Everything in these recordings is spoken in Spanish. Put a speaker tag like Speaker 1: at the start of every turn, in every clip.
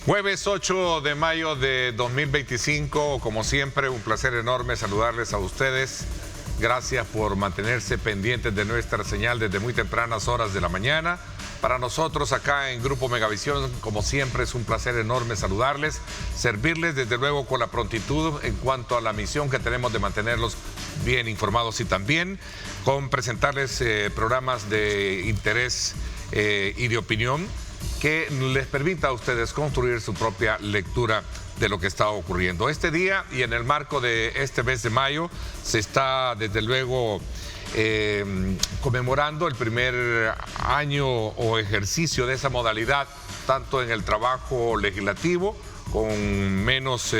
Speaker 1: Jueves 8 de mayo de 2025, como siempre, un placer enorme saludarles a ustedes. Gracias por mantenerse pendientes de nuestra señal desde muy tempranas horas de la mañana. Para nosotros acá en Grupo Megavisión, como siempre, es un placer enorme saludarles, servirles desde luego con la prontitud en cuanto a la misión que tenemos de mantenerlos bien informados y también con presentarles programas de interés y de opinión que les permita a ustedes construir su propia lectura de lo que está ocurriendo. Este día y en el marco de este mes de mayo se está desde luego conmemorando el primer año o ejercicio de esa modalidad, tanto en el trabajo legislativo, con menos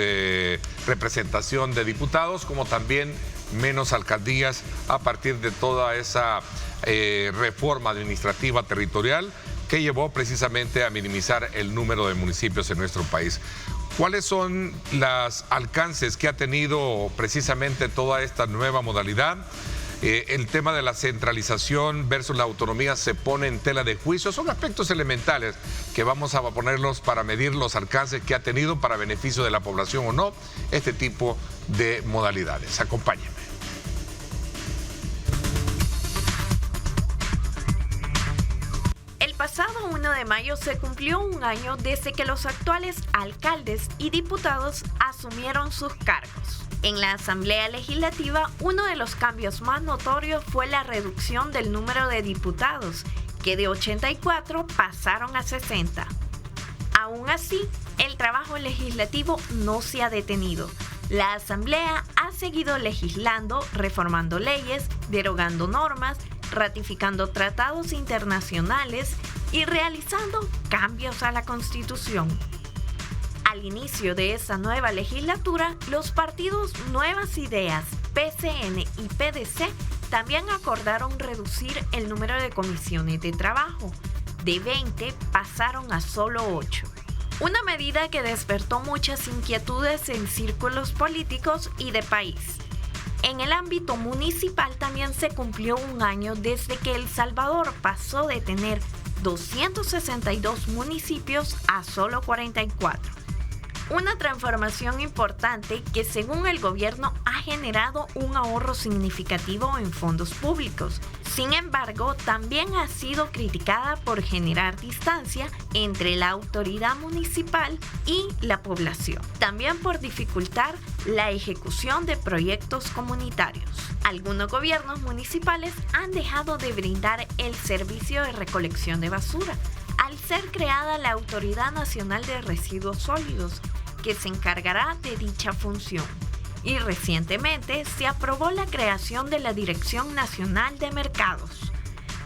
Speaker 1: representación de diputados, como también menos alcaldías a partir de toda esa reforma administrativa territorial que llevó precisamente a minimizar el número de municipios en nuestro país. ¿Cuáles son los alcances que ha tenido precisamente toda esta nueva modalidad? El tema de la centralización versus la autonomía se pone en tela de juicio. Son aspectos elementales que vamos a ponerlos para medir los alcances que ha tenido para beneficio de la población o no este tipo de modalidades. Acompáñenme.
Speaker 2: El pasado 1 de mayo se cumplió un año desde que los actuales alcaldes y diputados asumieron sus cargos. En la Asamblea Legislativa, uno de los cambios más notorios fue la reducción del número de diputados, que de 84 pasaron a 60. Aún así, el trabajo legislativo no se ha detenido. La Asamblea ha seguido legislando, reformando leyes, derogando normas, ratificando tratados internacionales y realizando cambios a la Constitución. Al inicio de esta nueva legislatura, los partidos Nuevas Ideas, PCN y PDC también acordaron reducir el número de comisiones de trabajo. De 20 pasaron a solo 8. Una medida que despertó muchas inquietudes en círculos políticos y de país. En el ámbito municipal también se cumplió un año desde que El Salvador pasó de tener 262 municipios a solo 44. Una transformación importante que según el gobierno ha generado un ahorro significativo en fondos públicos. Sin embargo, también ha sido criticada por generar distancia entre la autoridad municipal y la población. También por dificultar la ejecución de proyectos comunitarios. Algunos gobiernos municipales han dejado de brindar el servicio de recolección de basura, al ser creada la Autoridad Nacional de Residuos Sólidos, que se encargará de dicha función. Y recientemente se aprobó la creación de la Dirección Nacional de Mercados,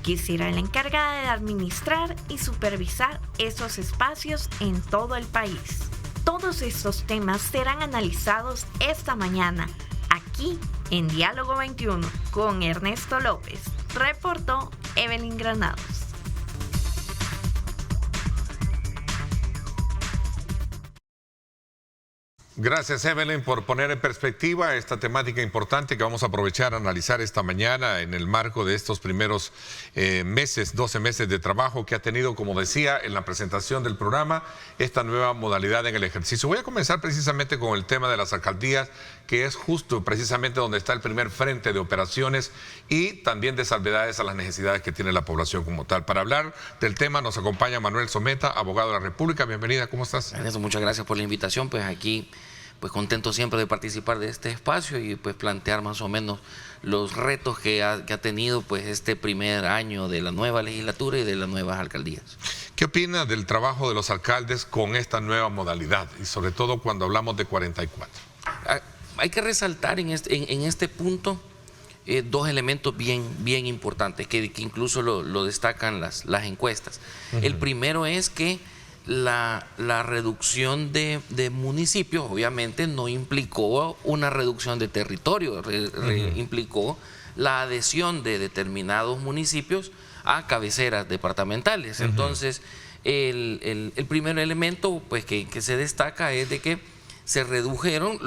Speaker 2: que será la encargada de administrar y supervisar esos espacios en todo el país. Todos estos temas serán analizados esta mañana, aquí en Diálogo 21, con Ernesto López. Reportó Evelyn Granados.
Speaker 1: Gracias, Evelyn, por poner en perspectiva esta temática importante que vamos a aprovechar a analizar esta mañana en el marco de estos primeros 12 meses de trabajo que ha tenido, como decía en la presentación del programa, esta nueva modalidad en el ejercicio. Voy a comenzar precisamente con el tema de las alcaldías, que es justo precisamente donde está el primer frente de operaciones y también de salvedades a las necesidades que tiene la población como tal. Para hablar del tema nos acompaña Manuel Someta, abogado de la República. Bienvenida, ¿cómo estás?
Speaker 3: Ernesto, muchas gracias por la invitación. Pues aquí contento siempre de participar de este espacio y pues plantear más o menos los retos que ha tenido pues este primer año de la nueva legislatura y de las nuevas alcaldías.
Speaker 1: ¿Qué opina del trabajo de los alcaldes con esta nueva modalidad y sobre todo cuando hablamos de 44?
Speaker 3: Hay que resaltar en este punto dos elementos bien importantes que incluso lo destacan las encuestas. El primero es que la reducción de municipios obviamente no implicó una reducción de territorio, implicó la adhesión de determinados municipios a cabeceras departamentales. Entonces, el primer elemento pues, que se destaca es de que se redujeron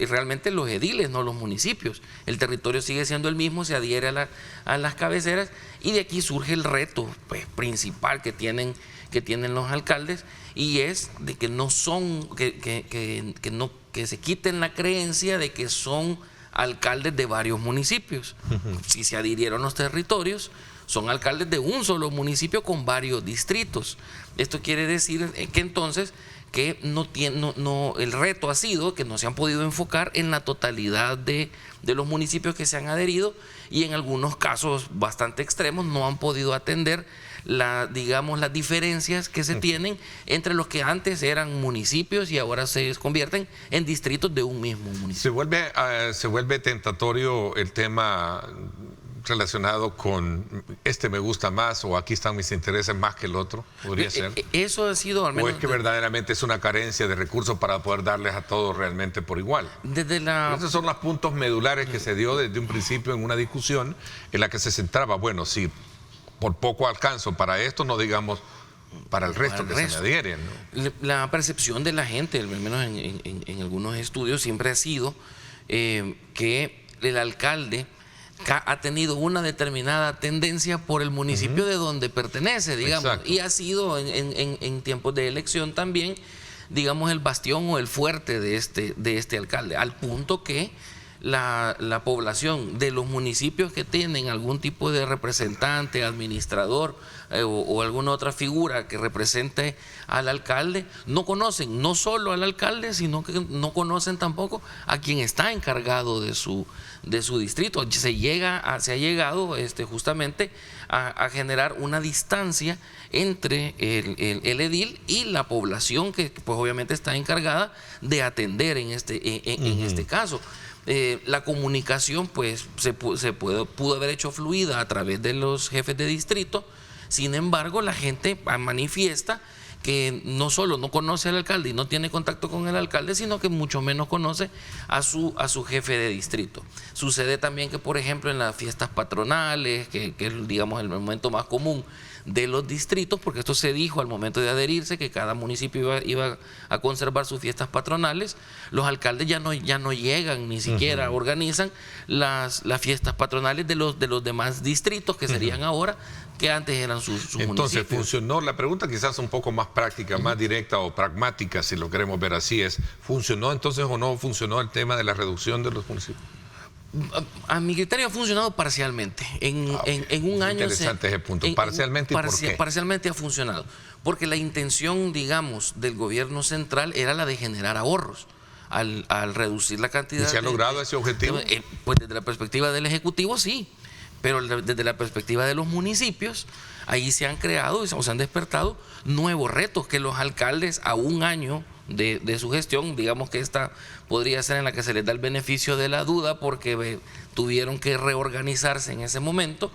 Speaker 3: realmente los ediles, no los municipios. El territorio sigue siendo el mismo, se adhiere a las cabeceras y de aquí surge el reto pues, principal que tienen que tienen los alcaldes, y es de que no son, que se quiten la creencia de que son alcaldes de varios municipios. Si se adhirieron los territorios, son alcaldes de un solo municipio con varios distritos. Esto quiere decir que entonces que el reto ha sido que no se han podido enfocar en la totalidad de los municipios que se han adherido, y en algunos casos bastante extremos no han podido atender las diferencias que se tienen entre los que antes eran municipios y ahora se convierten en distritos de un mismo municipio.
Speaker 1: Se vuelve tentatorio el tema relacionado con me gusta más, o aquí están mis intereses más que el otro, podría ser.
Speaker 3: Eso ha sido al menos.
Speaker 1: ¿O es que verdaderamente es una carencia de recursos para poder darles a todos realmente por igual? Esos son los puntos medulares que se dio desde un principio en una discusión en la que se centraba, bueno, si por poco alcanzo para esto, no digamos para el resto que se me adhieren, ¿no?
Speaker 3: La percepción de la gente, al menos en algunos estudios, siempre ha sido que el alcalde ha tenido una determinada tendencia por el municipio de donde pertenece, digamos. Exacto. Y ha sido en tiempos de elección también, digamos, el bastión o el fuerte de este alcalde, al punto que la población de los municipios que tienen algún tipo de representante, administrador o alguna otra figura que represente al alcalde, no conocen no solo al alcalde, sino que no conocen tampoco a quien está encargado de su distrito. Se ha llegado justamente a generar una distancia entre el edil y la población que pues obviamente está encargada de atender en este caso. La comunicación pues pudo haber hecho fluida a través de los jefes de distrito. Sin embargo, la gente manifiesta que no solo no conoce al alcalde y no tiene contacto con el alcalde, sino que mucho menos conoce a su jefe de distrito. Sucede también que, por ejemplo, en las fiestas patronales, que es, digamos, el momento más común de los distritos, porque esto se dijo al momento de adherirse, que cada municipio iba a conservar sus fiestas patronales, los alcaldes ya no llegan, ni siquiera organizan las fiestas patronales de los demás distritos, que serían ahora, que antes eran sus municipios.
Speaker 1: Entonces funcionó, la pregunta quizás un poco más práctica, más directa o pragmática, si lo queremos ver así, es, ¿funcionó entonces o no funcionó el tema de la reducción de los municipios?
Speaker 3: A mi criterio ha funcionado parcialmente. En un año.
Speaker 1: Interesante ese punto. Parcialmente, ¿y por qué?
Speaker 3: Parcialmente ha funcionado. Porque la intención, digamos, del gobierno central era la de generar ahorros. Al reducir la cantidad.
Speaker 1: ¿Y se ha logrado ese objetivo?
Speaker 3: Pues desde la perspectiva del Ejecutivo, sí. Pero desde la perspectiva de los municipios, ahí se han creado o se han despertado nuevos retos que los alcaldes a un año de su gestión, digamos que esta podría ser en la que se les da el beneficio de la duda porque tuvieron que reorganizarse en ese momento.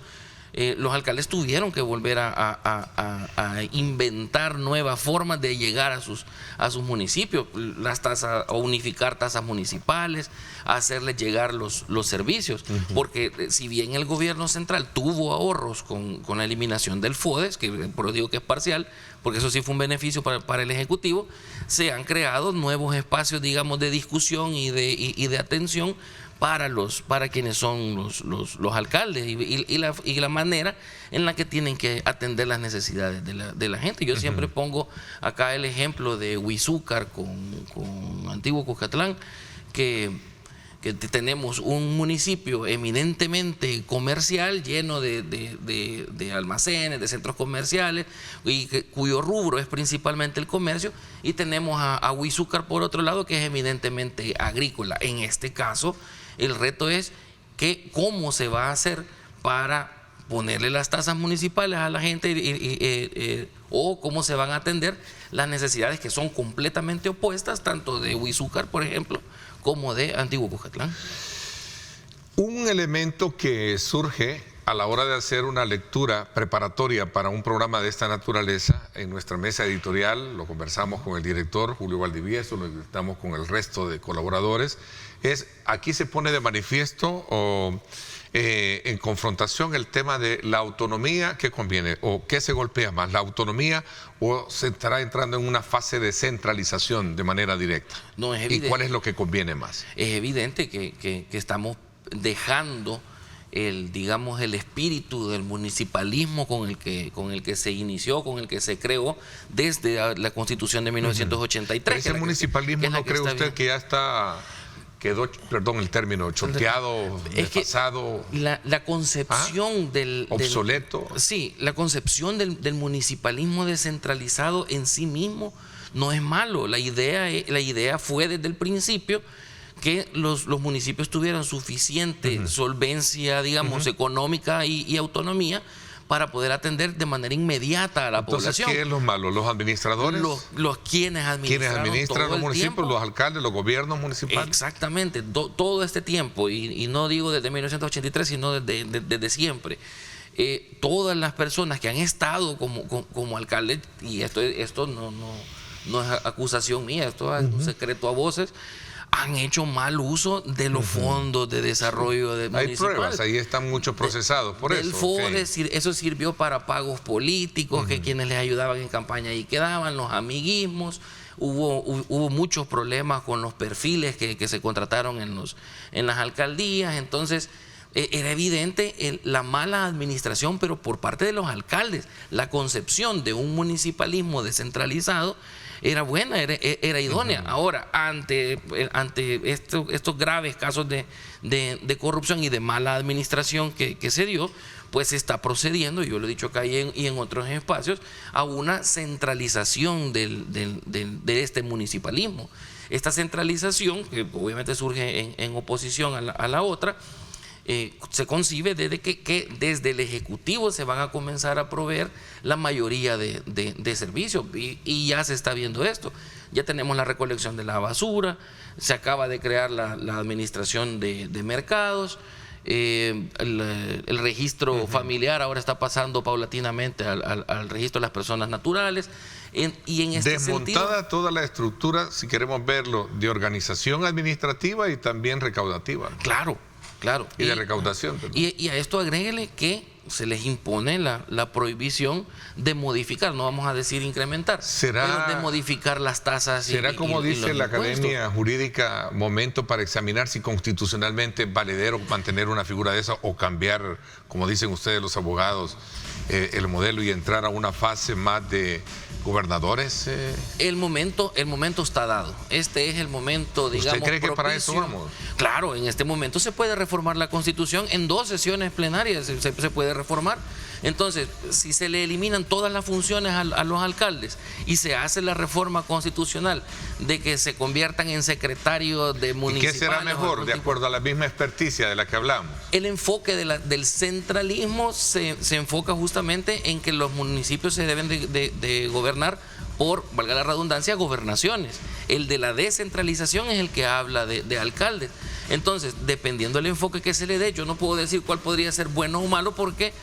Speaker 3: Los alcaldes tuvieron que volver a inventar nuevas formas de llegar a sus municipios, las tasas, o unificar tasas municipales, hacerles llegar los servicios, porque si bien el gobierno central tuvo ahorros con la eliminación del FODES, que por eso digo que es parcial, porque eso sí fue un beneficio para el Ejecutivo, se han creado nuevos espacios, digamos, de discusión y de atención para quienes son los alcaldes y la manera en la que tienen que atender las necesidades de la gente. Yo siempre pongo acá el ejemplo de Huizúcar con Antiguo Cuscatlán, que tenemos un municipio eminentemente comercial, lleno de almacenes, de centros comerciales, y cuyo rubro es principalmente el comercio, y tenemos a Huizúcar por otro lado, que es eminentemente agrícola. En este caso, el reto es cómo se va a hacer para ponerle las tasas municipales a la gente o cómo se van a atender las necesidades que son completamente opuestas, tanto de Huizúcar, por ejemplo, como de Antiguo Cuscatlán.
Speaker 1: Un elemento que surge a la hora de hacer una lectura preparatoria para un programa de esta naturaleza, en nuestra mesa editorial, lo conversamos con el director Julio Valdivieso, lo estamos con el resto de colaboradores, aquí se pone de manifiesto en confrontación el tema de la autonomía que conviene, o qué se golpea más, la autonomía o se estará entrando en una fase de centralización de manera directa.
Speaker 3: No, es evidente.
Speaker 1: ¿Y cuál es lo que conviene más?
Speaker 3: Es evidente que estamos dejando digamos, el espíritu del municipalismo con el que se inició, con el que se creó desde la Constitución de 1983.
Speaker 1: Ese municipalismo, ¿no cree usted que ya quedó, perdón el término, choteado, desfasado?
Speaker 3: La concepción
Speaker 1: obsoleto.
Speaker 3: Sí, la concepción del municipalismo descentralizado en sí mismo no es malo. La idea fue desde el principio que los municipios tuvieran suficiente solvencia, digamos, económica y autonomía para poder atender de manera inmediata a la población.
Speaker 1: ¿Qué es lo malo? ¿Los administradores?
Speaker 3: Quienes
Speaker 1: administran los municipios, los alcaldes, los gobiernos municipales.
Speaker 3: Exactamente, todo este tiempo, y no digo desde 1983, sino desde siempre. Todas las personas que han estado como alcaldes, y esto no es acusación mía, esto es un secreto a voces, han hecho mal uso de los fondos de desarrollo municipal.
Speaker 1: Hay pruebas, ahí están muchos procesados por eso.
Speaker 3: El FODE, eso sirvió para pagos políticos, que quienes les ayudaban en campaña ahí quedaban, los amiguismos. Hubo muchos problemas con los perfiles que se contrataron en las alcaldías. Entonces, era evidente la mala administración, pero por parte de los alcaldes. La concepción de un municipalismo descentralizado era buena, era idónea. Ahora, ante estos graves casos de corrupción y de mala administración que se dio, pues se está procediendo, yo lo he dicho acá y en otros espacios, a una centralización de este municipalismo. Esta centralización, que obviamente surge en oposición a la otra, se concibe desde que desde el Ejecutivo se van a comenzar a proveer la mayoría de servicios, y ya se está viendo esto. Ya tenemos la recolección de la basura, se acaba de crear la administración de mercados, el registro familiar ahora está pasando paulatinamente al registro de las personas naturales. Y en este
Speaker 1: desmontada
Speaker 3: sentido,
Speaker 1: toda la estructura, si queremos verlo, de organización administrativa y también recaudativa.
Speaker 3: Claro.
Speaker 1: Y de recaudación.
Speaker 3: Y a esto agréguele que se les impone la prohibición de modificar, no vamos a decir incrementar, pero de modificar las tasas.
Speaker 1: ¿Será, como dice la Academia Jurídica, momento para examinar si constitucionalmente es valedero mantener una figura de esa o cambiar, como dicen ustedes los abogados, el modelo y entrar a una fase más de gobernadores?
Speaker 3: El momento está dado. Este es el momento, digamos,
Speaker 1: ¿Usted cree que
Speaker 3: propicio.
Speaker 1: para eso vamos?
Speaker 3: Claro, en este momento se puede reformar la Constitución en 2 sesiones plenarias, se puede reformar. Entonces, si se le eliminan todas las funciones a los alcaldes y se hace la reforma constitucional de que se conviertan en secretarios de municipales.
Speaker 1: ¿Y qué será mejor, de acuerdo a la misma experticia de la que hablamos?
Speaker 3: El enfoque del centralismo se enfoca justamente en que los municipios se deben de gobernar por, valga la redundancia, gobernaciones. El de la descentralización es el que habla de alcaldes. Entonces, dependiendo del enfoque que se le dé, yo no puedo decir cuál podría ser bueno o malo, porque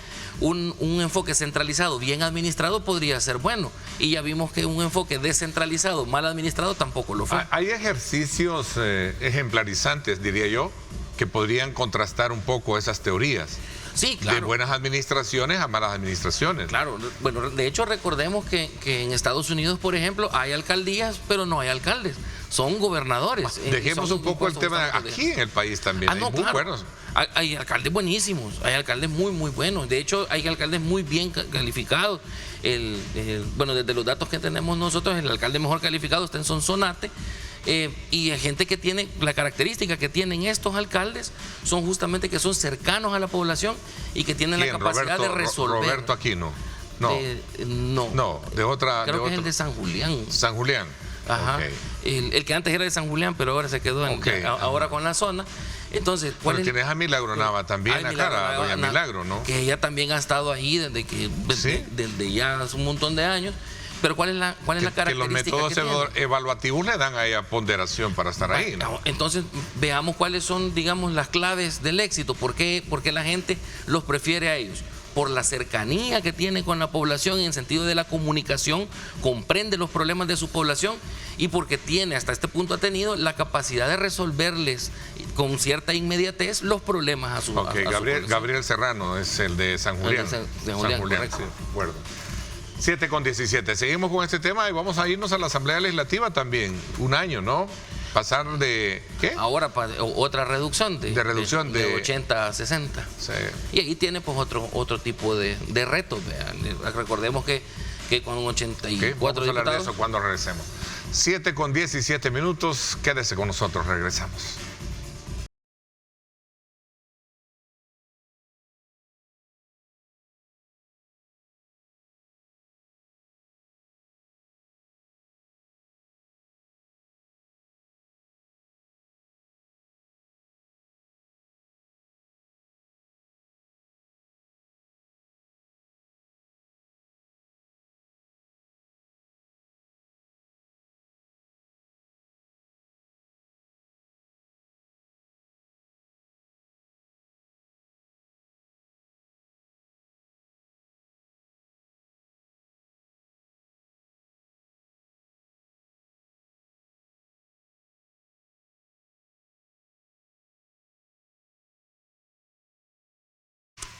Speaker 3: un enfoque centralizado bien administrado podría ser bueno, y ya vimos que un enfoque descentralizado mal administrado tampoco lo fue.
Speaker 1: Hay ejercicios ejemplarizantes, diría yo, que podrían contrastar un poco esas teorías.
Speaker 3: Sí, claro.
Speaker 1: De buenas administraciones a malas administraciones.
Speaker 3: Claro, bueno, de hecho recordemos que en Estados Unidos, por ejemplo, hay alcaldías, pero no hay alcaldes, son gobernadores.
Speaker 1: Dejemos un poco el tema aquí en el país también. Hay muy buenos.
Speaker 3: Hay alcaldes buenísimos, hay alcaldes muy buenos. De hecho, hay alcaldes muy bien calificados. Bueno, desde los datos que tenemos nosotros, el alcalde mejor calificado está en Sonsonate. Y hay gente que tiene, la característica que tienen estos alcaldes son justamente que son cercanos a la población y que tienen la capacidad de resolver.
Speaker 1: Roberto Aquino. No, de otra.
Speaker 3: Creo que es el de San Julián.
Speaker 1: San Julián.
Speaker 3: Ajá.
Speaker 1: Okay.
Speaker 3: El que antes era de San Julián, pero ahora se quedó ahora con la zona. Entonces,
Speaker 1: bueno, tienes a Milagro Nava también, doña Milagro, ¿no?
Speaker 3: Que ella también ha estado ahí desde ya hace un montón de años. Pero ¿cuál es la característica? Que
Speaker 1: los métodos evaluativos le dan a ella ponderación para estar ahí, ¿no?
Speaker 3: Entonces, veamos cuáles son, digamos, las claves del éxito. ¿Por qué la gente los prefiere a ellos? Por la cercanía que tiene con la población en el sentido de la comunicación, comprende los problemas de su población, y porque tiene, hasta este punto ha tenido la capacidad de resolverles con cierta inmediatez los problemas a su población.
Speaker 1: Gabriel Serrano es el de San Julián.
Speaker 3: De Julián,
Speaker 1: correcto. Sí, de acuerdo. 7:17. Seguimos con este tema y vamos a irnos a la Asamblea Legislativa también. Un año, ¿no? Pasar de, ¿qué?
Speaker 3: Ahora otra reducción
Speaker 1: de reducción
Speaker 3: de 80 a 60.
Speaker 1: Sí.
Speaker 3: Y ahí tiene pues otro tipo de retos. Vean. Recordemos que con 84
Speaker 1: vamos a hablar de
Speaker 3: diputados.
Speaker 1: eso cuando regresemos. 7:17. Quédese con nosotros, regresamos.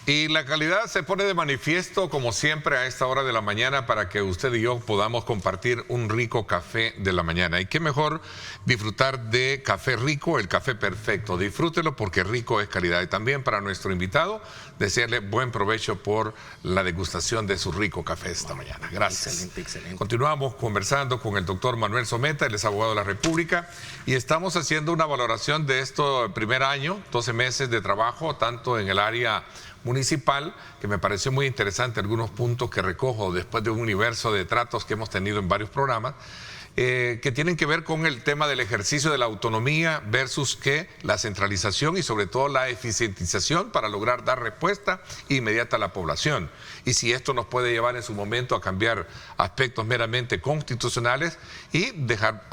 Speaker 1: Y la calidad se pone de manifiesto, como siempre, a esta hora de la mañana para que usted y yo podamos compartir un rico café de la mañana. Y qué mejor disfrutar de café rico, el café perfecto. Disfrútelo porque rico es calidad. Y también para nuestro invitado, desearle buen provecho por la degustación de su rico café esta mañana. Gracias.
Speaker 3: Excelente, excelente.
Speaker 1: Continuamos conversando con el doctor Manuel Someta, él es abogado de la República, y estamos haciendo una valoración de esto primer año, 12 meses de trabajo, tanto en el área municipal, que me pareció muy interesante algunos puntos que recojo después de un universo de tratos que hemos tenido en varios programas, que tienen que ver con el tema del ejercicio de la autonomía versus la centralización y sobre todo la eficientización para lograr dar respuesta inmediata a la población. Y si esto nos puede llevar en su momento a cambiar aspectos meramente constitucionales y dejar,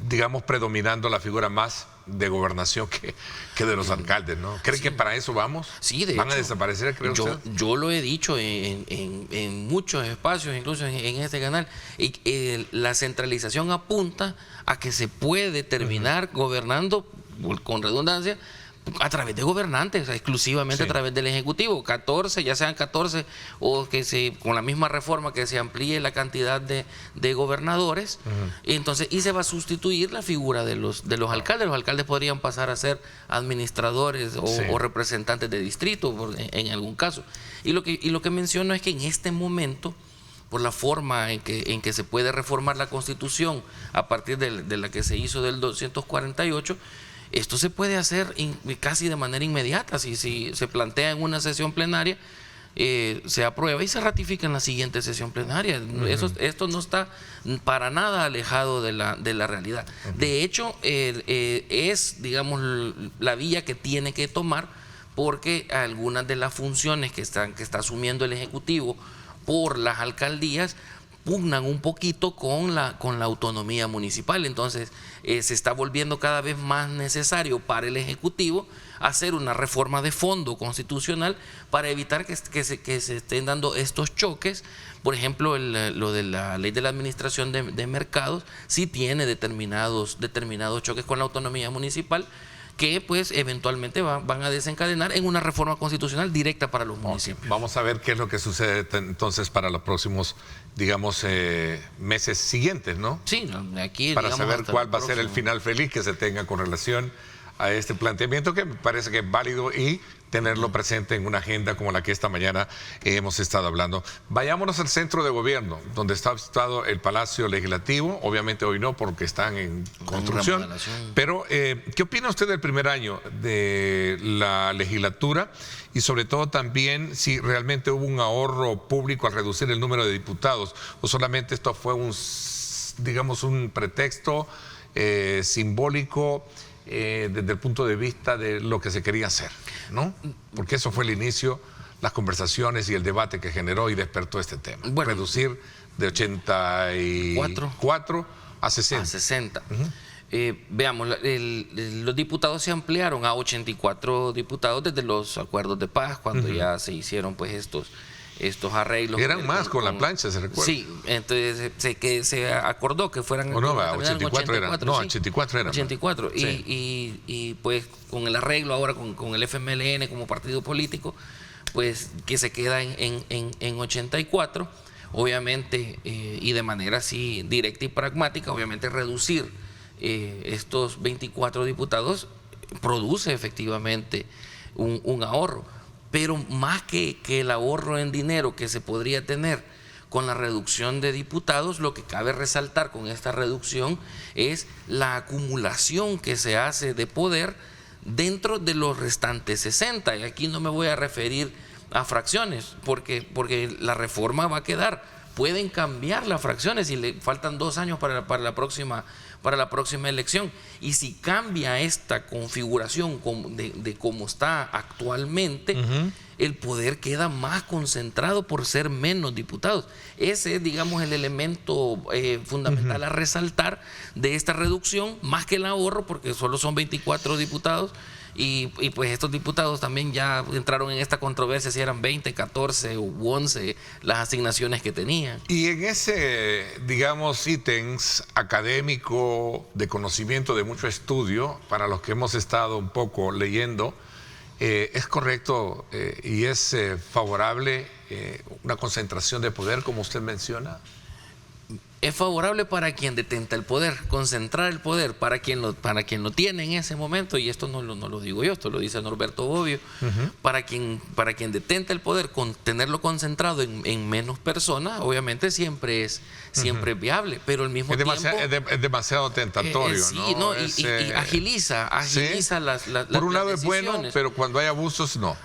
Speaker 1: digamos, predominando la figura más de gobernación que de los alcaldes, ¿no? ¿Cree que para eso vamos?
Speaker 3: Sí, de
Speaker 1: ¿Van
Speaker 3: hecho,
Speaker 1: a desaparecer, creo usted?
Speaker 3: Yo lo he dicho en muchos espacios, incluso en este canal, y la centralización apunta a que se puede terminar gobernando, con redundancia, a través de gobernantes, exclusivamente a través del Ejecutivo, 14, ya sean 14 o que con la misma reforma que se amplíe la cantidad de gobernadores, y se va a sustituir la figura de los alcaldes. Los alcaldes podrían pasar a ser administradores o representantes de distrito en algún caso. Y lo que menciono es que en este momento, por la forma en que se puede reformar la Constitución a partir de la que se hizo del 248, esto se puede hacer casi de manera inmediata. Si se plantea en una sesión plenaria, se aprueba y se ratifica en la siguiente sesión plenaria. Esto no está para nada alejado de la realidad. De hecho, es, digamos, la vía que tiene que tomar, porque algunas de las funciones que está asumiendo el Ejecutivo por las alcaldías pugnan un poquito con la autonomía municipal. Entonces se está volviendo cada vez más necesario para el Ejecutivo hacer una reforma de fondo constitucional para evitar que se estén dando estos choques. Por ejemplo, lo de la ley de la administración de mercados sí tiene determinados choques con la autonomía municipal, que pues eventualmente van a desencadenar en una reforma constitucional directa para los municipios.
Speaker 1: Vamos a ver qué es lo que sucede entonces para los próximos, digamos, meses siguientes, ¿no?
Speaker 3: Sí, aquí
Speaker 1: para saber cuál va a ser el final feliz que se tenga con relación a este planteamiento, que me parece que es válido, y tenerlo presente en una agenda como la que esta mañana hemos estado hablando. Vayámonos al centro de gobierno, donde está situado el Palacio Legislativo. Obviamente hoy no, porque están en construcción. Pero, ¿qué opina usted del primer año de la legislatura? Y sobre todo también si realmente hubo un ahorro público al reducir el número de diputados, o solamente esto fue un pretexto simbólico desde el punto de vista de lo que se quería hacer, ¿no? Porque eso fue el inicio, las conversaciones y el debate que generó y despertó este tema. Bueno, reducir de 84 a 60.
Speaker 3: Veamos, los diputados se ampliaron a 84 diputados desde los acuerdos de paz, cuando ya se hicieron pues estos arreglos.
Speaker 1: Eran más con la plancha, ¿se recuerda?
Speaker 3: Sí, entonces se acordó que fueran...
Speaker 1: 84 eran. No, 84 eran.
Speaker 3: 84. Sí. Y pues con el arreglo ahora con el FMLN como partido político, pues que se queda en 84, obviamente, y de manera así directa y pragmática, obviamente reducir estos 24 diputados produce efectivamente un ahorro. Pero más que el ahorro en dinero que se podría tener con la reducción de diputados, lo que cabe resaltar con esta reducción es la acumulación que se hace de poder dentro de los restantes 60. Y aquí no me voy a referir a fracciones, porque la reforma va a quedar. Pueden cambiar las fracciones y le faltan 2 años para la próxima elección. Y si cambia esta configuración de cómo está actualmente, el poder queda más concentrado por ser menos diputados. Ese es, digamos, el elemento fundamental a resaltar de esta reducción, más que el ahorro, porque solo son 24 diputados. Y pues estos diputados también ya entraron en esta controversia si eran 20, 14 u 11 las asignaciones que tenían.
Speaker 1: Y en ese, digamos, ítems académico de conocimiento, de mucho estudio, para los que hemos estado un poco leyendo, es correcto y es favorable una concentración de poder, como usted menciona.
Speaker 3: Es favorable para quien detenta el poder, concentrar el poder para quien lo tiene en ese momento, y esto no lo digo yo, esto lo dice Norberto Bobbio, para quien detenta el poder, tenerlo concentrado en menos personas, obviamente siempre es viable, pero al mismo tiempo
Speaker 1: es demasiado tentatorio,
Speaker 3: sí,
Speaker 1: ¿no?
Speaker 3: Y agiliza
Speaker 1: ¿sí?
Speaker 3: las
Speaker 1: Por un lado
Speaker 3: las
Speaker 1: es bueno, pero cuando hay abusos, no.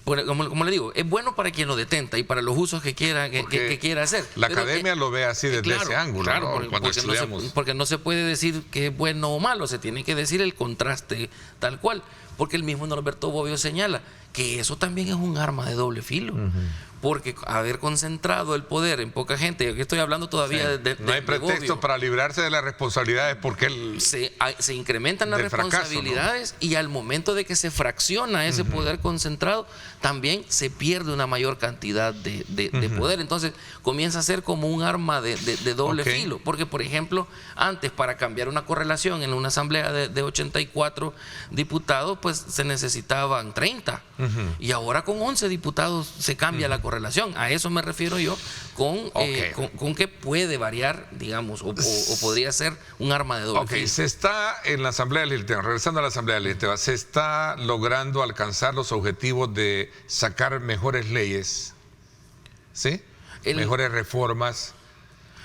Speaker 3: Como le digo, es bueno para quien lo detenta y para los usos que quiera hacer.
Speaker 1: La academia lo ve así desde ese ángulo,
Speaker 3: claro,
Speaker 1: ¿no? Cuando estudiamos.
Speaker 3: Porque no se puede decir que es bueno o malo, se tiene que decir el contraste tal cual. Porque el mismo Norberto Bobbio señala que eso también es un arma de doble filo. Porque haber concentrado el poder en poca gente, aquí estoy hablando todavía
Speaker 1: no hay pretexto para librarse de las responsabilidades porque
Speaker 3: se incrementan las responsabilidades, fracaso, ¿no? Y al momento de que se fracciona ese poder concentrado, también se pierde una mayor cantidad de poder. Entonces comienza a ser como un arma de doble filo. Porque, por ejemplo, antes para cambiar una correlación en una asamblea de 84 diputados, pues se necesitaban 30. Y ahora con 11 diputados se cambia la correlación. A eso me refiero yo con que puede variar, digamos, o podría ser un arma de doble filo.
Speaker 1: Se está en la Asamblea Legislativa, regresando a la Asamblea Legislativa, se está logrando alcanzar los objetivos de sacar mejores leyes, ¿sí? Mejores reformas,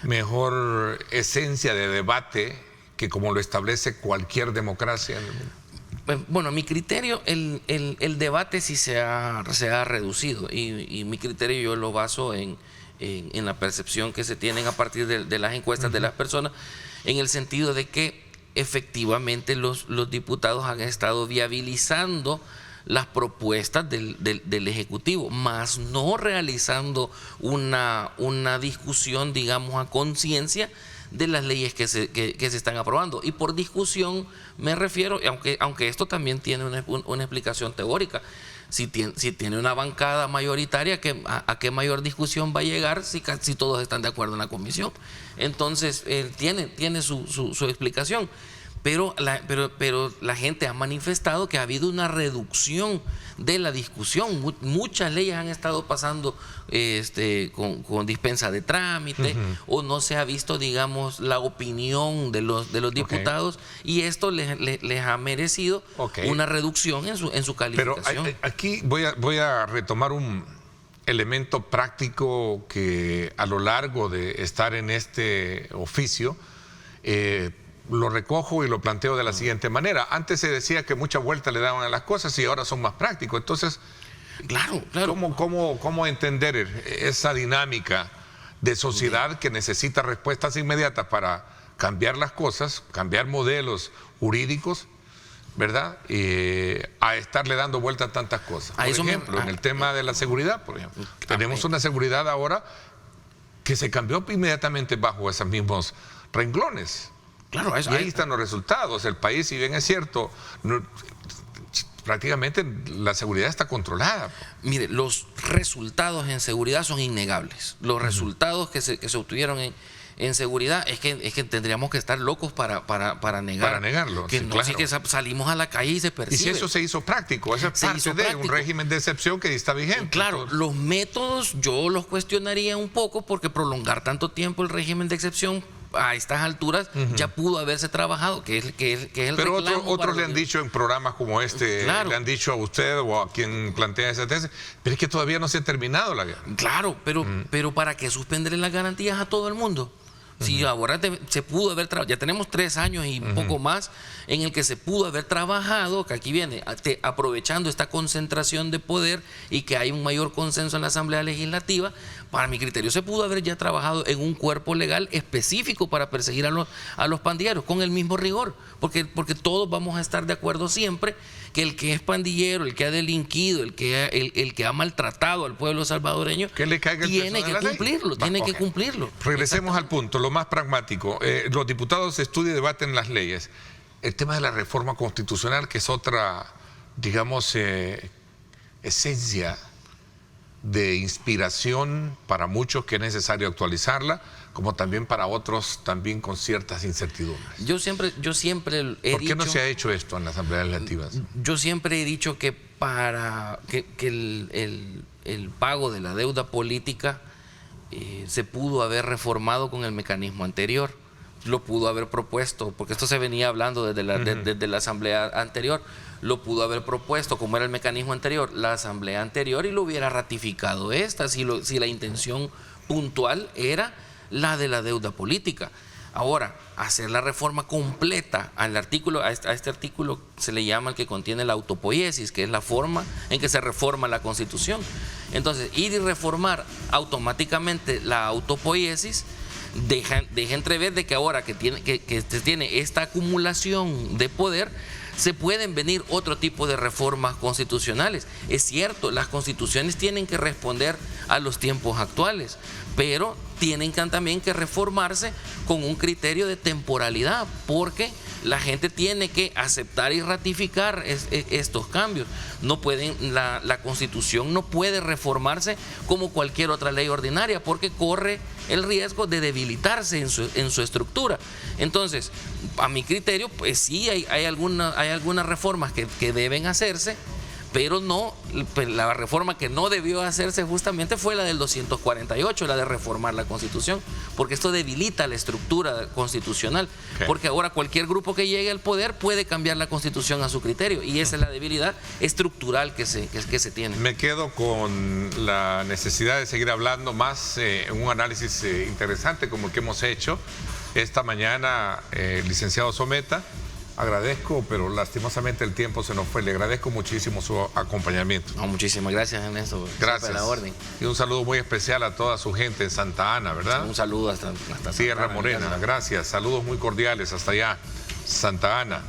Speaker 1: mejor esencia de debate que como lo establece cualquier democracia en el mundo.
Speaker 3: Bueno, a mi criterio, el debate sí se ha reducido y mi criterio yo lo baso en la percepción que se tienen a partir de las encuestas de las personas, en el sentido de que efectivamente los diputados han estado viabilizando las propuestas del Ejecutivo, más no realizando una discusión, digamos, a conciencia de las leyes que se están aprobando. Y por discusión me refiero, aunque esto también tiene una explicación teórica, si tiene una bancada mayoritaria, ¿a qué mayor discusión va a llegar si todos están de acuerdo en la comisión? Entonces, tiene su explicación. Pero la gente ha manifestado que ha habido una reducción de la discusión. Muchas leyes han estado pasando con dispensa de trámite, o no se ha visto, digamos, la opinión de los diputados, y esto les ha merecido una reducción en su calificación.
Speaker 1: Pero aquí voy a retomar un elemento práctico que a lo largo de estar en este oficio lo recojo y lo planteo de la siguiente manera. Antes se decía que mucha vuelta le daban a las cosas y ahora son más prácticos. Entonces,
Speaker 3: claro.
Speaker 1: ¿Cómo entender esa dinámica de sociedad que necesita respuestas inmediatas para cambiar las cosas, cambiar modelos jurídicos, ¿verdad? A estarle dando vuelta a tantas cosas. Por ejemplo, en el tema de la seguridad, por ejemplo. Tenemos una seguridad ahora que se cambió inmediatamente bajo esos mismos renglones.
Speaker 3: Claro,
Speaker 1: y ahí están los resultados. El país, si bien es cierto, prácticamente la seguridad está controlada.
Speaker 3: Mire, los resultados en seguridad son innegables. Los resultados que se obtuvieron en seguridad es que tendríamos que estar locos para
Speaker 1: negarlo.
Speaker 3: Que
Speaker 1: sí,
Speaker 3: no,
Speaker 1: claro.
Speaker 3: sí que salimos a la calle y se percibe.
Speaker 1: Y si eso se hizo práctico, eso es parte de un régimen de excepción que está vigente.
Speaker 3: Claro, los métodos yo los cuestionaría un poco, porque prolongar tanto tiempo el régimen de excepción a estas alturas ya pudo haberse trabajado, que es el
Speaker 1: Pero
Speaker 3: reclamo
Speaker 1: otros le han dicho en programas como este,
Speaker 3: Claro.
Speaker 1: le han dicho a usted o a quien plantea esa tesis, pero es que todavía no se ha terminado la guerra.
Speaker 3: Claro, pero ¿para qué suspenderle las garantías a todo el mundo? Si ahora se pudo haber trabajado, ya tenemos 3 años y un poco más en el que se pudo haber trabajado, que aquí viene, aprovechando esta concentración de poder y que hay un mayor consenso en la Asamblea Legislativa, para mi criterio se pudo haber ya trabajado en un cuerpo legal específico para perseguir a los pandilleros, con el mismo rigor, porque todos vamos a estar de acuerdo siempre que el que es pandillero, el que ha delinquido, el que ha maltratado al pueblo salvadoreño,
Speaker 1: Que le caiga el
Speaker 3: tiene
Speaker 1: peso de
Speaker 3: que
Speaker 1: la ley.
Speaker 3: cumplirlo, tiene que
Speaker 1: Ok.
Speaker 3: cumplirlo.
Speaker 1: Regresemos al punto, lo más pragmático. Los diputados estudian y debaten las leyes. El tema de la reforma constitucional, que es otra, digamos, esencia de inspiración para muchos, que es necesario actualizarla, como también para otros, también con ciertas incertidumbres.
Speaker 3: Yo siempre he
Speaker 1: ¿Por qué no
Speaker 3: dicho,
Speaker 1: se ha hecho esto en las asambleas legislativas?
Speaker 3: yo siempre he dicho que para que el pago de la deuda política se pudo haber reformado con el mecanismo anterior, lo pudo haber propuesto, porque esto se venía hablando desde la asamblea anterior, lo pudo haber propuesto como era el mecanismo anterior, la asamblea anterior, y lo hubiera ratificado esta, si la intención puntual era la de la deuda política. Ahora, hacer la reforma completa al artículo, a este artículo se le llama el que contiene la autopoiesis, que es la forma en que se reforma la Constitución. Entonces, ir y reformar automáticamente la autopoiesis deja entrever de que ahora que se tiene esta acumulación de poder, se pueden venir otro tipo de reformas constitucionales. Es cierto, las constituciones tienen que responder a los tiempos actuales, pero tienen también que reformarse con un criterio de temporalidad, porque la gente tiene que aceptar y ratificar estos cambios. No pueden, la Constitución no puede reformarse como cualquier otra ley ordinaria, porque corre el riesgo de debilitarse en su estructura. Entonces, a mi criterio, pues sí hay algunas reformas que deben hacerse, pero no, la reforma que no debió hacerse justamente fue la del 248, la de reformar la Constitución, porque esto debilita la estructura constitucional, porque ahora cualquier grupo que llegue al poder puede cambiar la Constitución a su criterio, y esa es la debilidad estructural que se tiene.
Speaker 1: Me quedo con la necesidad de seguir hablando más en un análisis interesante como el que hemos hecho esta mañana, licenciado Someta. Agradezco, pero lastimosamente el tiempo se nos fue. Le agradezco muchísimo su acompañamiento.
Speaker 3: No, muchísimas gracias, Ernesto.
Speaker 1: Gracias.
Speaker 3: A la orden.
Speaker 1: Y un saludo muy especial a toda su gente en Santa Ana, ¿verdad?
Speaker 3: Un saludo hasta
Speaker 1: Sierra Morena. Gracias. Saludos muy cordiales hasta allá, Santa Ana.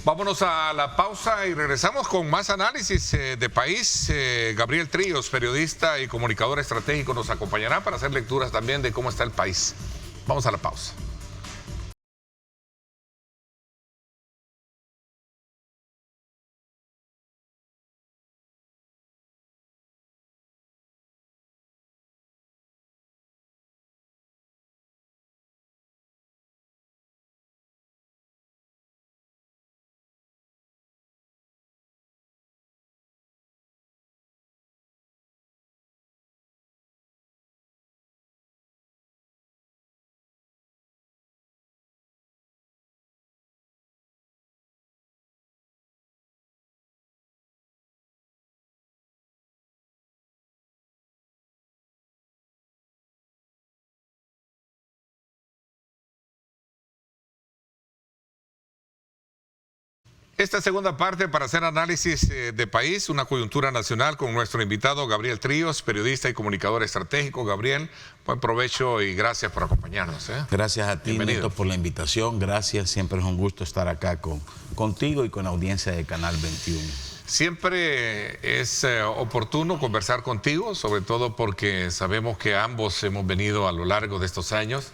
Speaker 1: Vámonos a la pausa y regresamos con más análisis de país. Gabriel Tríos, periodista y comunicador estratégico, nos acompañará para hacer lecturas también de cómo está el país. Vamos a la pausa. Esta segunda parte para hacer análisis de país, una coyuntura nacional con nuestro invitado Gabriel Tríos, periodista y comunicador estratégico. Gabriel, buen provecho y gracias por acompañarnos.
Speaker 4: Gracias a ti, Neto, por la invitación. Gracias, siempre es un gusto estar acá contigo y con la audiencia de Canal 21.
Speaker 1: Siempre es oportuno conversar contigo, sobre todo porque sabemos que ambos hemos venido a lo largo de estos años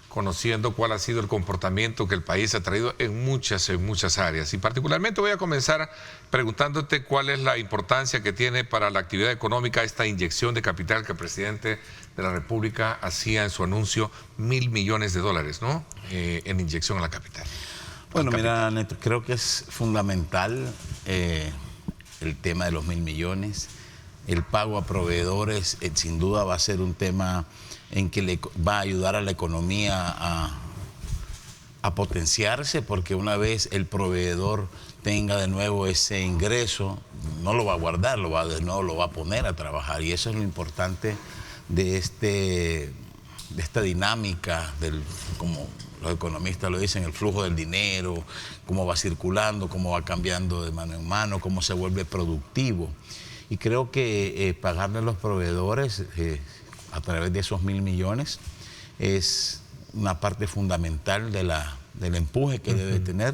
Speaker 1: conociendo cuál ha sido el comportamiento que el país ha traído en muchas áreas. Y particularmente voy a comenzar preguntándote cuál es la importancia que tiene para la actividad económica esta inyección de capital que el presidente de la República hacía en su anuncio, $1.000 millones, ¿no? En inyección a la capital.
Speaker 4: Bueno, mira, Neto, creo que es fundamental el tema de los $1.000 millones. El pago a proveedores sin duda va a ser un tema en que le va a ayudar a la economía a potenciarse, porque una vez el proveedor tenga de nuevo ese ingreso, no lo va a guardar, de nuevo lo va a poner a trabajar. Y eso es lo importante de esta dinámica como los economistas lo dicen, el flujo del dinero, cómo va circulando, cómo va cambiando de mano en mano, cómo se vuelve productivo. Y creo que pagarle a los proveedores a través de esos 1.000 millones es una parte fundamental del empuje que debe tener.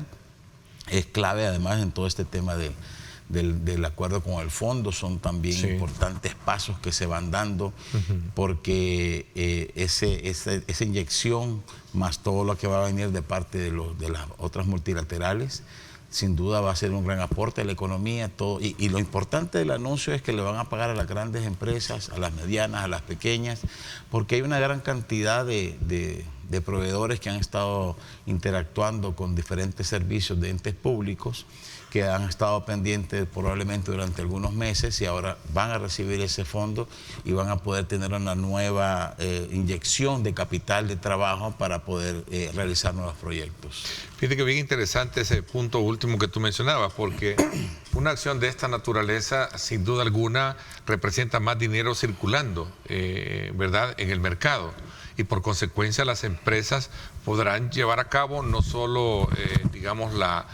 Speaker 4: Es clave además en todo este tema del acuerdo con el fondo. Son también importantes pasos que se van dando, porque esa inyección más todo lo que va a venir de parte de las otras multilaterales sin duda va a ser un gran aporte a la economía. Y lo importante del anuncio es que le van a pagar a las grandes empresas, a las medianas, a las pequeñas, porque hay una gran cantidad de proveedores que han estado interactuando con diferentes servicios de entes públicos, que han estado pendientes probablemente durante algunos meses y ahora van a recibir ese fondo y van a poder tener una nueva inyección de capital de trabajo para poder realizar nuevos proyectos.
Speaker 1: Fíjate que bien interesante ese punto último que tú mencionabas, porque una acción de esta naturaleza, sin duda alguna, representa más dinero circulando, ¿verdad?, en el mercado. Y por consecuencia las empresas podrán llevar a cabo no solo, digamos, la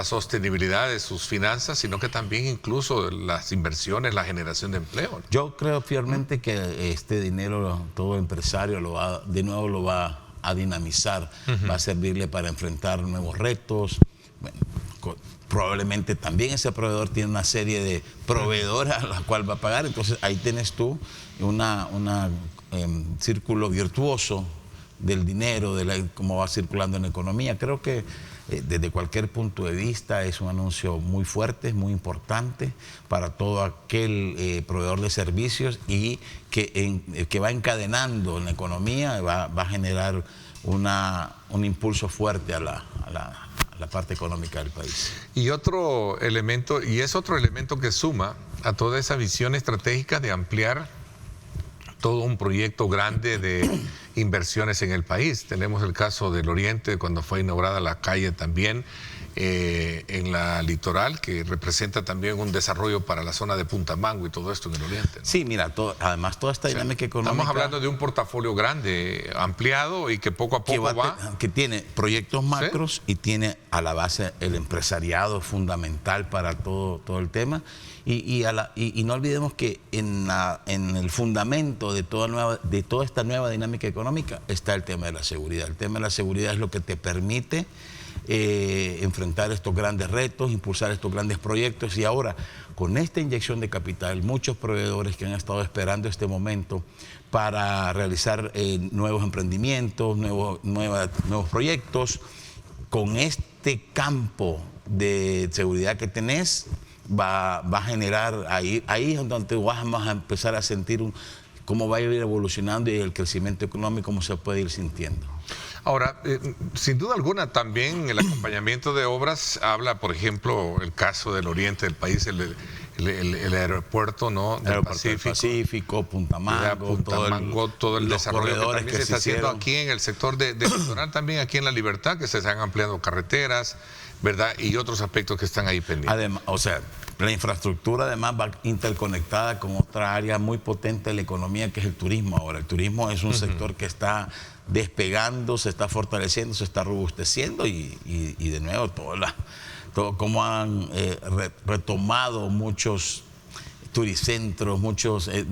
Speaker 1: sostenibilidad de sus finanzas, sino que también incluso las inversiones, la generación de empleo.
Speaker 4: Yo creo fielmente que este dinero todo empresario de nuevo lo va a dinamizar, va a servirle para enfrentar nuevos retos. Bueno, probablemente también ese proveedor tiene una serie de proveedores a la cual va a pagar, entonces ahí tienes tú un círculo virtuoso del dinero, cómo va circulando en la economía. Creo que desde cualquier punto de vista es un anuncio muy fuerte, muy importante para todo aquel proveedor de servicios y que va encadenando en la economía, va a generar un impulso fuerte a la parte económica del país.
Speaker 1: Y otro elemento, y es otro elemento que suma a toda esa visión estratégica de ampliar todo un proyecto grande de inversiones en el país. Tenemos el caso del Oriente, cuando fue inaugurada la calle también en la litoral, que representa también un desarrollo para la zona de Punta Mango y todo esto en el Oriente, ¿no?
Speaker 4: Sí, mira, además toda esta dinámica económica...
Speaker 1: Estamos hablando de un portafolio grande, ampliado y que poco a poco
Speaker 4: que tiene proyectos macros y tiene a la base el empresariado fundamental para todo el tema. Y no olvidemos que en el fundamento de toda esta nueva dinámica económica está el tema de la seguridad. El tema de la seguridad es lo que te permite enfrentar estos grandes retos, impulsar estos grandes proyectos. Y ahora, con esta inyección de capital, muchos proveedores que han estado esperando este momento para realizar nuevos emprendimientos, nuevos proyectos, con este campo de seguridad que tenés, va a generar, ahí es donde vamos a empezar a sentir cómo va a ir evolucionando y el crecimiento económico, cómo se puede ir sintiendo.
Speaker 1: Ahora, sin duda alguna, también el acompañamiento de obras habla, por ejemplo, el caso del oriente del país, el aeropuerto, ¿no?, del
Speaker 4: Pacífico, Punta Mango,
Speaker 1: todo el desarrollo que también se está haciendo
Speaker 4: hicieron
Speaker 1: aquí en el sector del litoral, también aquí en La Libertad, que se están ampliando carreteras, ¿verdad?, y otros aspectos que están ahí pendientes.
Speaker 4: Además, o sea, la infraestructura además va interconectada con otra área muy potente de la economía, que es el turismo. Ahora, el turismo es un sector que está despegando, se está fortaleciendo, se está robusteciendo y de nuevo todo como han retomado muchos turicentros,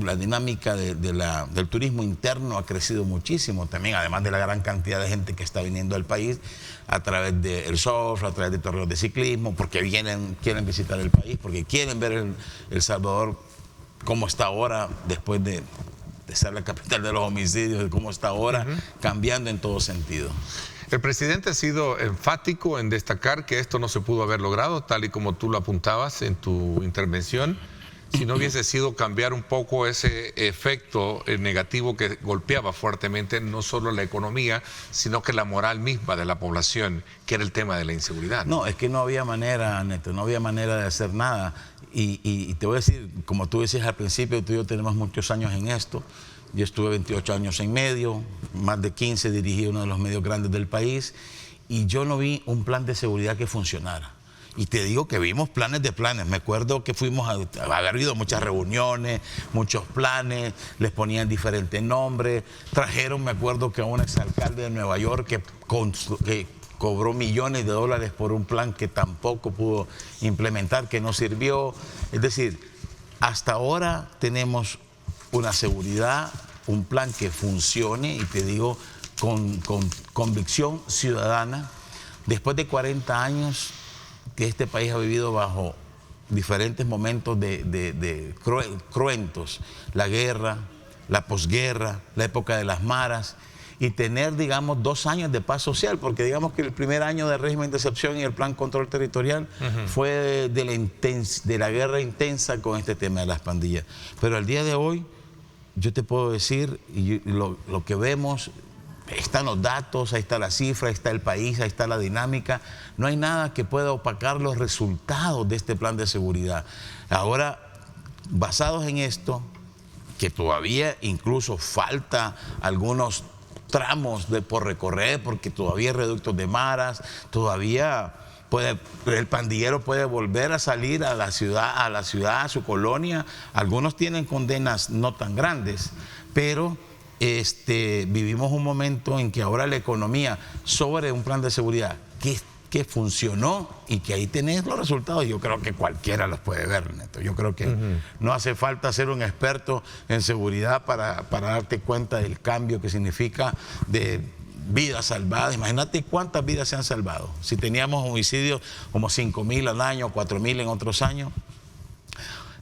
Speaker 4: la dinámica del turismo interno ha crecido muchísimo también, además de la gran cantidad de gente que está viniendo al país a través del surf, a través de torneos de ciclismo, porque quieren visitar el país, porque quieren ver El Salvador cómo está ahora, después de ser la capital de los homicidios, cómo está ahora, cambiando en todo sentido.
Speaker 1: El presidente ha sido enfático en destacar que esto no se pudo haber logrado, tal y como tú lo apuntabas en tu intervención, si no hubiese sido cambiar un poco ese efecto negativo que golpeaba fuertemente no solo la economía, sino que la moral misma de la población, que era el tema de la inseguridad.
Speaker 4: No, es que no había manera, Neto, no había manera de hacer nada. Y te voy a decir, como tú decías al principio, tú y yo tenemos muchos años en esto, Yo estuve 28 años en medio, más de 15 dirigí uno de los medios grandes del país y yo no vi un plan de seguridad que funcionara. Y te digo que vimos planes de planes. Me acuerdo que fuimos a haber habido muchas reuniones, muchos planes, les ponían diferentes nombres. Trajeron, me acuerdo que a un exalcalde de Nueva York que cobró millones de dólares por un plan que tampoco pudo implementar, que no sirvió. Es decir, hasta ahora tenemos una seguridad, un plan que funcione, y te digo, con convicción ciudadana. Después de 40 años que este país ha vivido bajo diferentes momentos cruentos, la guerra, la posguerra, la época de las maras, y tener, digamos, 2 años de paz social, porque digamos que el primer año del régimen de excepción y el plan control territorial fue de la guerra intensa con este tema de las pandillas. Pero al día de hoy, yo te puedo decir, y lo que vemos, están los datos, ahí está la cifra, ahí está el país, ahí está la dinámica. No hay nada que pueda opacar los resultados de este plan de seguridad. Ahora, basados en esto, que todavía incluso falta algunos tramos por recorrer, porque todavía hay reductos de maras, todavía el pandillero puede volver a salir a la ciudad, a su colonia. Algunos tienen condenas no tan grandes, pero vivimos un momento en que ahora la economía, sobre un plan de seguridad que funcionó y que ahí tenés los resultados, yo creo que cualquiera los puede ver, Neto. Yo creo que no hace falta ser un experto en seguridad para darte cuenta del cambio que significa de vidas salvadas. Imagínate cuántas vidas se han salvado. Si teníamos homicidios como 5.000 al año, 4.000 en otros años.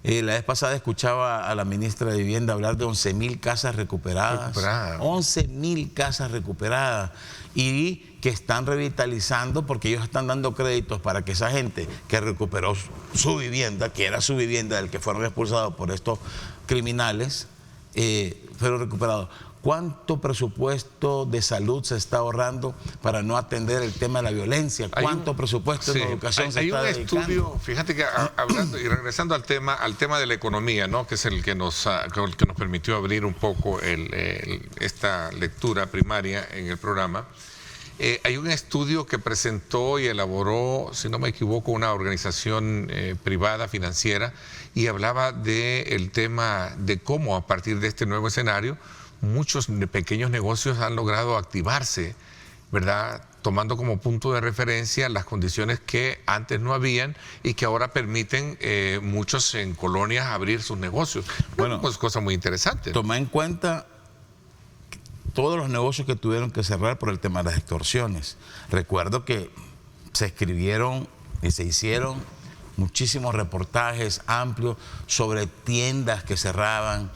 Speaker 4: La vez pasada escuchaba a la ministra de Vivienda hablar de 11.000 casas recuperadas. 11.000 casas recuperadas. Y que están revitalizando, porque ellos están dando créditos para que esa gente que recuperó su vivienda, que era su vivienda del que fueron expulsados por estos criminales, fueron recuperados. ¿Cuánto presupuesto de salud se está ahorrando para no atender el tema de la violencia? ¿Cuánto presupuesto de educación se está dedicando?
Speaker 1: Hay un estudio, fíjate que hablando y regresando al tema de la economía, ¿no? Que es el que nos permitió abrir un poco esta lectura primaria en el programa. Hay un estudio que presentó y elaboró, si no me equivoco, una organización privada financiera, y hablaba del tema de cómo a partir de este nuevo escenario muchos pequeños negocios han logrado activarse, ¿verdad? Tomando como punto de referencia las condiciones que antes no habían y que ahora permiten muchos en colonias abrir sus negocios. Bueno, pues cosa muy interesante.
Speaker 4: Toma en cuenta todos los negocios que tuvieron que cerrar por el tema de las extorsiones. Recuerdo que se escribieron y se hicieron muchísimos reportajes amplios sobre tiendas que cerraban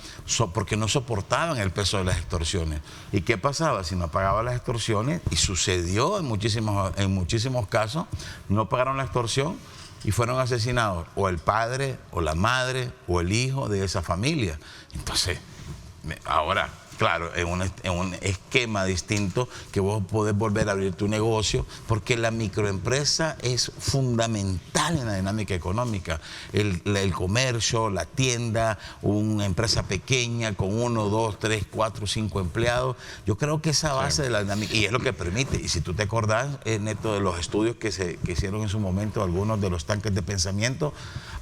Speaker 4: porque no soportaban el peso de las extorsiones. ¿Y qué pasaba? Si no pagaban las extorsiones, y sucedió en muchísimos casos, no pagaron la extorsión y fueron asesinados o el padre o la madre o el hijo de esa familia. Entonces, ahora, claro, en un esquema distinto que vos podés volver a abrir tu negocio, porque la microempresa es fundamental en la dinámica económica. El comercio, la tienda, una empresa pequeña con 1, 2, 3, 4, 5 empleados. Yo creo que esa base de la dinámica, y es lo que permite. Y si tú te acordás, Neto, de los estudios que hicieron en su momento algunos de los tanques de pensamiento,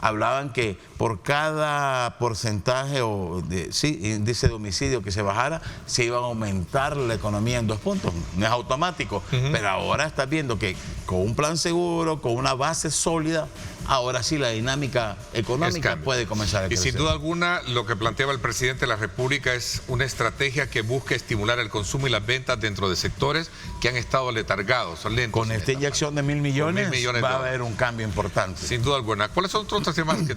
Speaker 4: hablaban que por cada porcentaje índice de homicidio que se bajara, se iba a aumentar la economía en 2 puntos. No es automático, pero ahora estás viendo que con un plan seguro, con una base sólida, ahora sí la dinámica económica puede comenzar a crecer.
Speaker 1: Y sin duda alguna, lo que planteaba el presidente de la República es una estrategia que busca estimular el consumo y las ventas dentro de sectores que han estado letargados, lentos.
Speaker 4: Con esta inyección de 1.000 millones, va a haber un cambio importante.
Speaker 1: Sin duda alguna. ¿Cuáles son otros temas que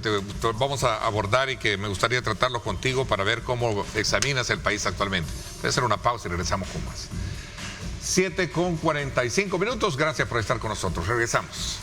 Speaker 1: vamos a abordar y que me gustaría tratarlos contigo para ver cómo examinas el país actualmente? Voy a hacer una pausa y regresamos con más. 7:45. Gracias por estar con nosotros. Regresamos.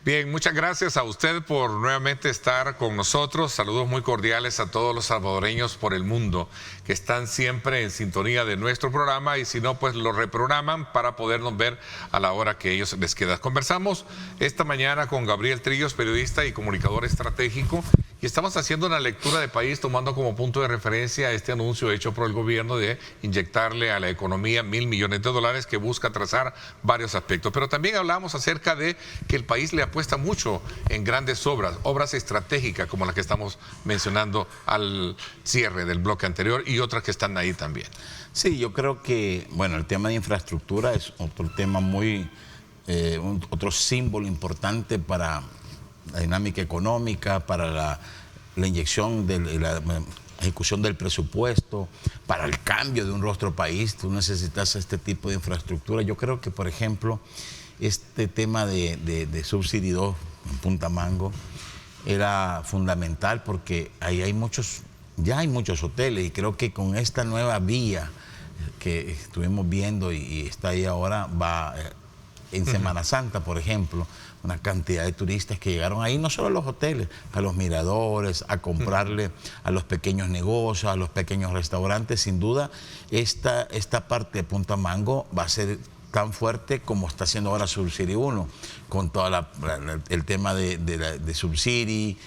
Speaker 1: Bien, muchas gracias a usted por nuevamente estar con nosotros. Saludos muy cordiales a todos los salvadoreños por el mundo que están siempre en sintonía de nuestro programa, y si no, pues lo reprograman para podernos ver a la hora que ellos les queda. Conversamos esta mañana con Gabriel Trillos, periodista y comunicador estratégico, y estamos haciendo una lectura de país tomando como punto de referencia este anuncio hecho por el gobierno de inyectarle a la economía $1.000 millones que busca trazar varios aspectos. Pero también hablamos acerca de que el país le apuesta mucho en grandes obras estratégicas como las que estamos mencionando al cierre del bloque anterior y otras que están ahí también.
Speaker 4: Sí, yo creo que, bueno, el tema de infraestructura es otro tema muy, otro símbolo importante para la dinámica económica, para la inyección de la ejecución del presupuesto, para el cambio de un rostro país. Tú necesitas este tipo de infraestructura. Yo creo que, por ejemplo, este tema de Subsidy 2 en Punta Mango era fundamental porque ahí ya hay muchos hoteles, y creo que con esta nueva vía que estuvimos viendo y está ahí ahora, va en Semana Santa, por ejemplo, una cantidad de turistas que llegaron ahí, no solo a los hoteles, a los miradores, a comprarle a los pequeños negocios, a los pequeños restaurantes. Sin duda, esta parte de Punta Mango va a ser tan fuerte como está haciendo ahora Subsidy 1, con todo el tema de Subsidy,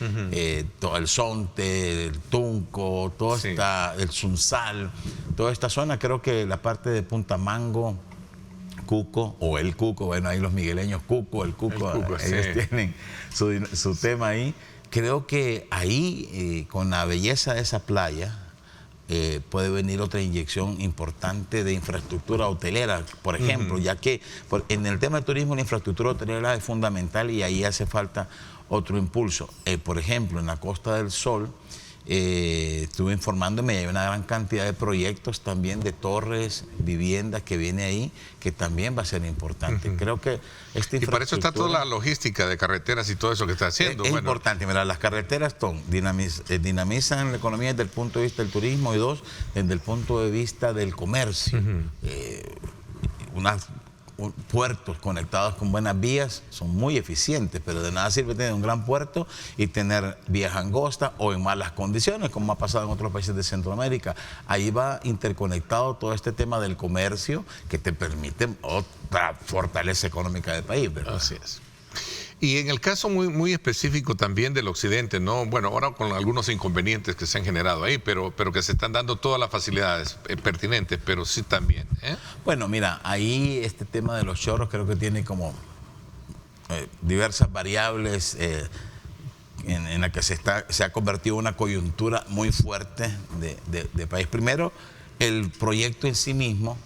Speaker 4: todo el Zonte, el Tunco, todo el Sunsal, toda esta zona. Creo que la parte de Punta Mango, Cuco, o el Cuco, bueno, ahí los migueleños, el Cuco, ellos tienen su tema ahí. Creo que ahí, con la belleza de esa playa, puede venir otra inyección importante de infraestructura hotelera, por ejemplo, ya que en el tema de turismo la infraestructura hotelera es fundamental y ahí hace falta otro impulso. Por ejemplo, en la Costa del Sol, estuve informándome y hay una gran cantidad de proyectos también de torres, viviendas que viene ahí, que también va a ser importante. Creo que esta infraestructura... Y
Speaker 1: para eso está toda la logística de carreteras y todo eso que está haciendo.
Speaker 4: Es importante. Mira, las carreteras dinamizan la economía desde el punto de vista del turismo, y dos, desde el punto de vista del comercio. Puertos conectados con buenas vías son muy eficientes, pero de nada sirve tener un gran puerto y tener vías angostas o en malas condiciones, como ha pasado en otros países de Centroamérica. Ahí va interconectado todo este tema del comercio, que te permite otra fortaleza económica del país, ¿verdad?
Speaker 1: Así es. Y en el caso muy específico también del occidente, ¿no? Bueno, ahora con algunos inconvenientes que se han generado ahí, pero que se están dando todas las facilidades pertinentes, pero sí también.
Speaker 4: Bueno, mira, ahí este tema de los chorros creo que tiene como diversas variables en la que se ha convertido en una coyuntura muy fuerte de país. Primero, el proyecto en sí mismo,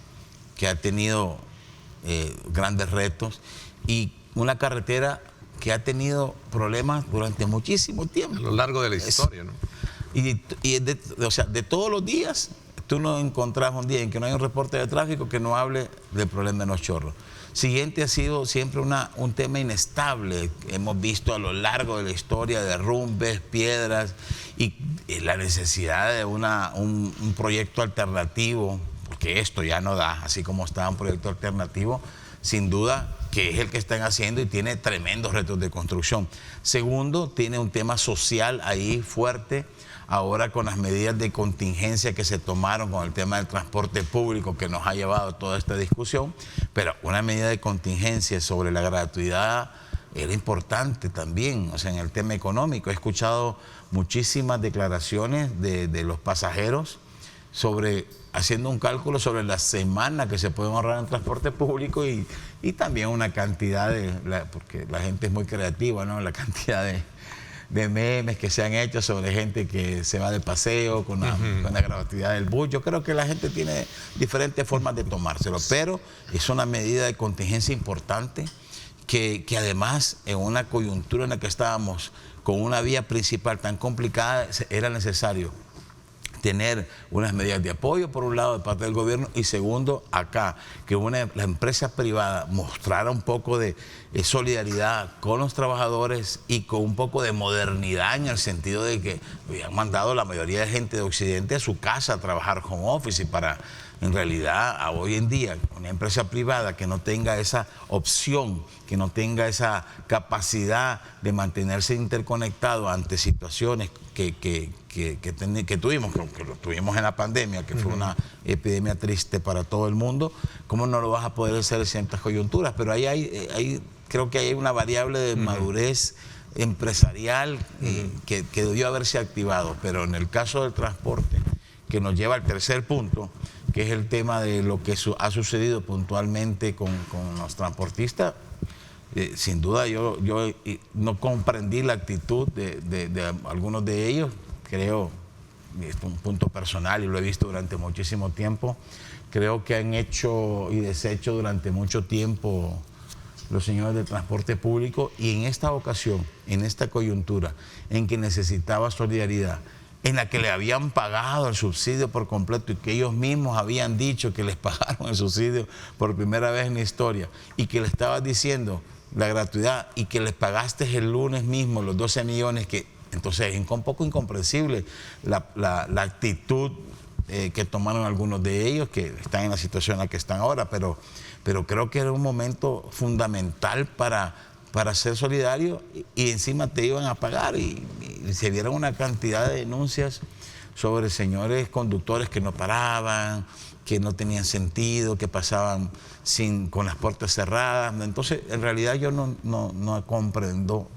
Speaker 4: que ha tenido grandes retos, y una carretera que ha tenido problemas durante muchísimo tiempo.
Speaker 1: A lo largo de la historia, ¿no?
Speaker 4: O sea, de todos los días, tú no encontrás un día en que no hay un reporte de tráfico que no hable del problema de los chorros. Siguiente ha sido siempre un tema inestable. Hemos visto a lo largo de la historia derrumbes, piedras, y la necesidad de un proyecto alternativo, porque esto ya no da, así como está un proyecto alternativo, sin duda, que es el que están haciendo, y tiene tremendos retos de construcción. Segundo, tiene un tema social ahí fuerte, ahora con las medidas de contingencia que se tomaron con el tema del transporte público, que nos ha llevado a toda esta discusión, pero una medida de contingencia sobre la gratuidad era importante también. O sea, en el tema económico he escuchado muchísimas declaraciones de los pasajeros haciendo un cálculo sobre la semana que se pueden ahorrar en transporte público, y también una cantidad porque la gente es muy creativa, ¿no? La cantidad de memes que se han hecho sobre gente que se va de paseo con la gratuidad del bus. Yo creo que la gente tiene diferentes formas de tomárselo, pero es una medida de contingencia importante que además, en una coyuntura en la que estábamos con una vía principal tan complicada, era necesario tener unas medidas de apoyo, por un lado, de parte del gobierno, y segundo, acá, que la empresa privada mostrara un poco de solidaridad con los trabajadores y con un poco de modernidad, en el sentido de que habían mandado la mayoría de gente de Occidente a su casa a trabajar home office, y para, en realidad, hoy en día, una empresa privada que no tenga esa opción, que no tenga esa capacidad de mantenerse interconectado ante situaciones que tuvimos, que lo tuvimos en la pandemia, que fue una epidemia triste para todo el mundo, ¿cómo no lo vas a poder hacer en ciertas coyunturas? Pero ahí creo que hay una variable de madurez empresarial que debió haberse activado. Pero en el caso del transporte, que nos lleva al tercer punto, que es el tema de lo que ha sucedido puntualmente con los transportistas, sin duda yo no comprendí la actitud de algunos de ellos. Creo, es un punto personal y lo he visto durante muchísimo tiempo, creo que han hecho y deshecho durante mucho tiempo los señores del transporte público, y en esta ocasión, en esta coyuntura en que necesitaba solidaridad, en la que le habían pagado el subsidio por completo y que ellos mismos habían dicho que les pagaron el subsidio por primera vez en la historia, y que le estabas diciendo la gratuidad y que les pagaste el lunes mismo los 12 millones, que entonces es un poco incomprensible la actitud que tomaron algunos de ellos, que están en la situación en la que están ahora, pero creo que era un momento fundamental para ser solidario, y encima te iban a pagar, y se vieron una cantidad de denuncias sobre señores conductores que no paraban, que no tenían sentido, que pasaban con las puertas cerradas. Entonces, en realidad yo no comprendo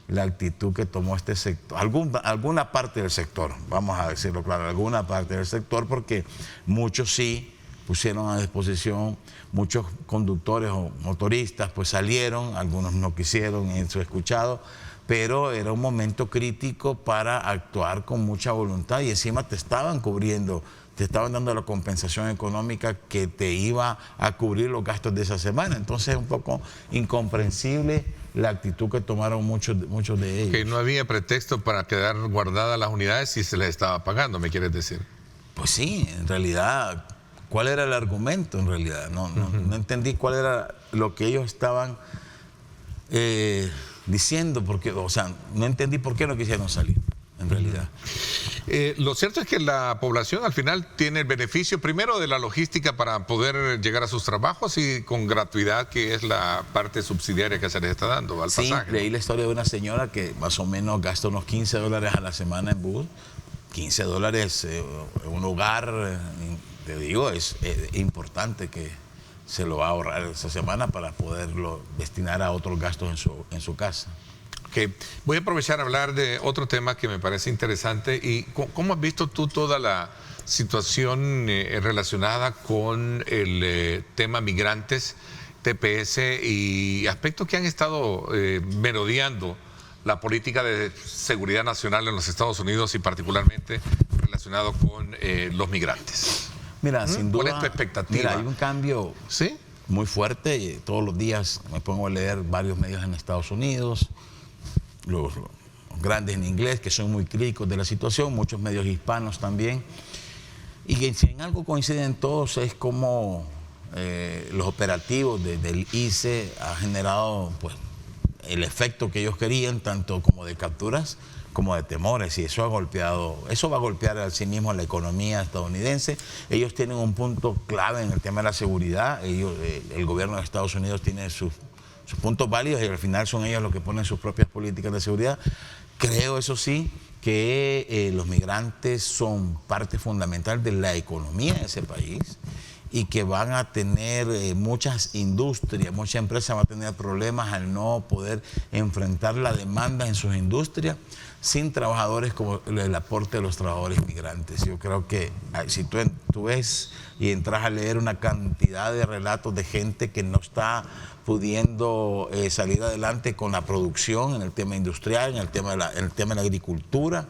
Speaker 4: la actitud que tomó este sector, alguna parte del sector, vamos a decirlo claro, alguna parte del sector, porque muchos sí pusieron a disposición, muchos conductores o motoristas pues salieron, algunos no quisieron, eso he escuchado, pero era un momento crítico para actuar con mucha voluntad, y encima te estaban cubriendo, te estaban dando la compensación económica que te iba a cubrir los gastos de esa semana. Entonces es un poco incomprensible la actitud que tomaron muchos de ellos.
Speaker 1: Que no había pretexto para quedar guardadas las unidades si se les estaba pagando, ¿me quieres decir?
Speaker 4: Pues sí, en realidad, ¿cuál era el argumento en realidad? No entendí cuál era lo que ellos estaban diciendo, porque, o sea, no entendí por qué no quisieron salir, en realidad.
Speaker 1: Lo cierto es que la población al final tiene el beneficio primero de la logística para poder llegar a sus trabajos, y con gratuidad, que es la parte subsidiaria que se les está dando al pasaje.
Speaker 4: Sí, leí la historia de una señora que más o menos gasta unos $15 a la semana en bus. $15 en un hogar, te digo, es importante que se lo va a ahorrar esa semana para poderlo destinar a otros gastos en su casa.
Speaker 1: Okay. Voy a aprovechar a hablar de otro tema que me parece interesante. ¿Y cómo has visto tú toda la situación relacionada con el tema migrantes, TPS y aspectos que han estado merodeando la política de seguridad nacional en los Estados Unidos, y particularmente relacionado con los migrantes?
Speaker 4: Mira, sin duda,
Speaker 1: ¿cuál es tu expectativa?
Speaker 4: Mira, hay un cambio
Speaker 1: ¿sí?
Speaker 4: muy fuerte. Todos los días me pongo a leer varios medios en Estados Unidos, los grandes en inglés, que son muy críticos de la situación, muchos medios hispanos también, y que si en algo coinciden todos es como los operativos del ICE ha generado pues el efecto que ellos querían, tanto como de capturas como de temores, y eso va a golpear a sí mismo a la economía estadounidense. Ellos tienen un punto clave en el tema de la seguridad. El gobierno de Estados Unidos tiene sus puntos válidos, y al final son ellos los que ponen sus propias políticas de seguridad. Creo, eso sí, que los migrantes son parte fundamental de la economía de ese país, y que van a tener muchas industrias, muchas empresas van a tener problemas al no poder enfrentar la demanda en sus industrias sin trabajadores, como el aporte de los trabajadores migrantes. Yo creo que si tú ves y entras a leer una cantidad de relatos de gente que no está pudiendo salir adelante con la producción en el tema industrial, en el tema de la agricultura,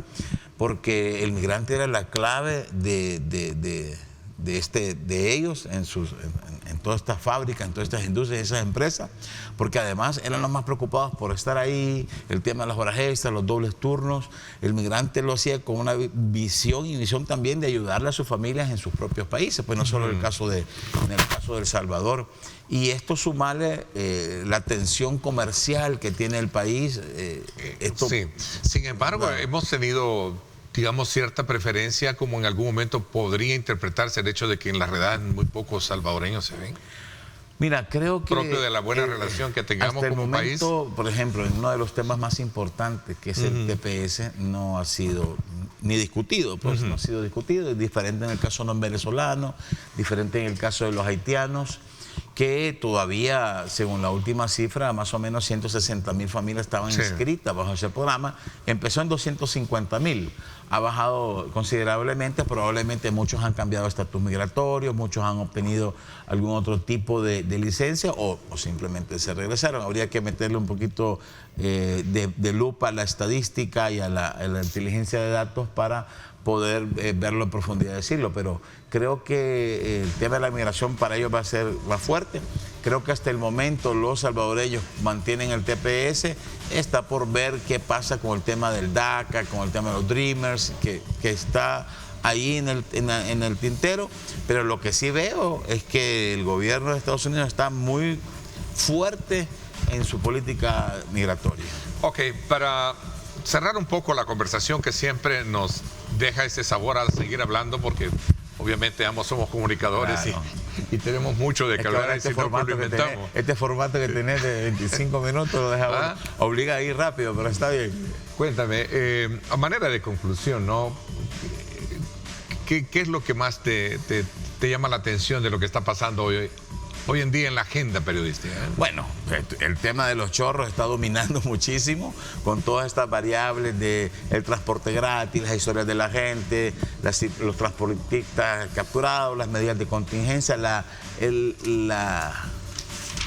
Speaker 4: porque el migrante era la clave de de ellos en todas estas fábricas, en todas estas industrias y esas empresas, porque además eran los más preocupados por estar ahí, el tema de las horas extras, los dobles turnos. El migrante lo hacía con una visión y visión también de ayudarle a sus familias en sus propios países, pues no solo en el caso de El Salvador. Y esto sumarle la tensión comercial que tiene el país.
Speaker 1: Sí. Sin embargo, hemos tenido, digamos, cierta preferencia, como en algún momento podría interpretarse el hecho de que en las redadas muy pocos salvadoreños se ven.
Speaker 4: Mira, creo que...
Speaker 1: Propio de la buena relación que tengamos
Speaker 4: hasta el
Speaker 1: como
Speaker 4: momento,
Speaker 1: país.
Speaker 4: por ejemplo, en uno de los temas más importantes, que es el TPS, no ha sido ni discutido, pues no ha sido discutido. Es diferente en el caso de los venezolanos, diferente en el caso de los haitianos, que todavía, según la última cifra, más o menos 160.000 familias estaban inscritas bajo ese programa. Empezó en 250.000, ha bajado considerablemente, probablemente muchos han cambiado estatus migratorio, muchos han obtenido algún otro tipo de licencia o simplemente se regresaron. Habría que meterle un poquito de lupa a la estadística y a la inteligencia de datos para poder verlo en profundidad, decirlo, pero creo que el tema de la migración para ellos va a ser más fuerte. Creo que hasta el momento los salvadoreños mantienen el TPS. Está por ver qué pasa con el tema del DACA, con el tema de los Dreamers, que está ahí en el tintero, pero lo que sí veo es que el gobierno de Estados Unidos está muy fuerte en su política migratoria.
Speaker 1: Ok, para cerrar un poco la conversación que siempre nos deja ese sabor a seguir hablando, porque obviamente ambos somos comunicadores, claro, y tenemos mucho de que hablar.
Speaker 4: Este formato que tenés de 25 minutos lo deja obliga a ir rápido, pero está bien.
Speaker 1: Cuéntame, a manera de conclusión, ¿no? ¿Qué es lo que más te llama la atención de lo que está pasando hoy en día en la agenda periodística?
Speaker 4: Bueno, el tema de los chorros está dominando muchísimo con todas estas variables del transporte gratis, las historias de la gente, los transportistas capturados, las medidas de contingencia, la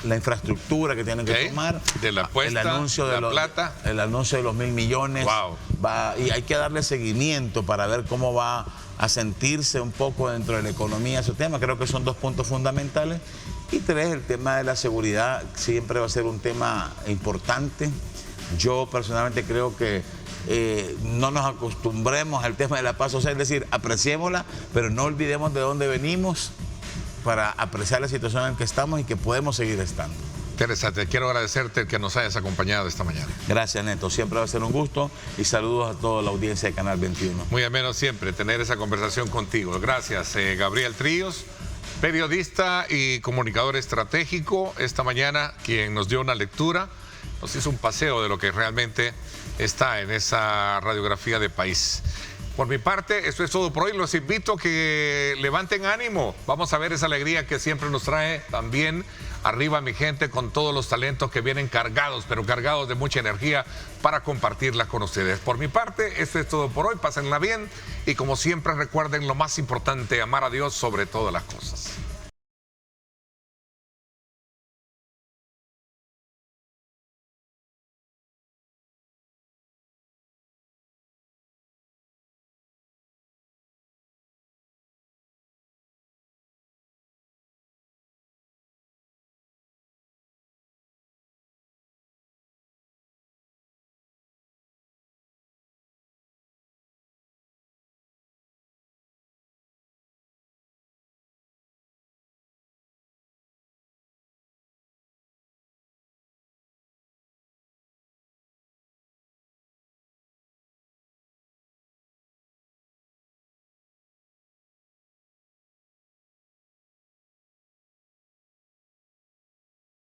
Speaker 4: infraestructura que tienen que tomar,
Speaker 1: de la apuesta,
Speaker 4: el anuncio de el anuncio de los 1.000 millones. Y hay que darle seguimiento para ver cómo va a sentirse un poco dentro de la economía ese tema. Creo que son dos puntos fundamentales. Y tres, el tema de la seguridad siempre va a ser un tema importante. Yo personalmente creo que no nos acostumbremos al tema de la paz social, es decir, apreciémosla, pero no olvidemos de dónde venimos para apreciar la situación en la que estamos y que podemos seguir estando.
Speaker 1: Interesante, quiero agradecerte que nos hayas acompañado esta mañana.
Speaker 4: Gracias, Neto, siempre va a ser un gusto y saludos a toda la audiencia de Canal 21.
Speaker 1: Muy ameno siempre tener esa conversación contigo. Gracias, Gabriel Tríos, periodista y comunicador estratégico, esta mañana quien nos dio una lectura, nos hizo un paseo de lo que realmente está en esa radiografía de país. Por mi parte, esto es todo por hoy. Los invito a que levanten ánimo. Vamos a ver esa alegría que siempre nos trae también arriba mi gente con todos los talentos que vienen cargados, pero cargados de mucha energía para compartirla con ustedes. Por mi parte, esto es todo por hoy. Pásenla bien y como siempre recuerden lo más importante, amar a Dios sobre todas las cosas.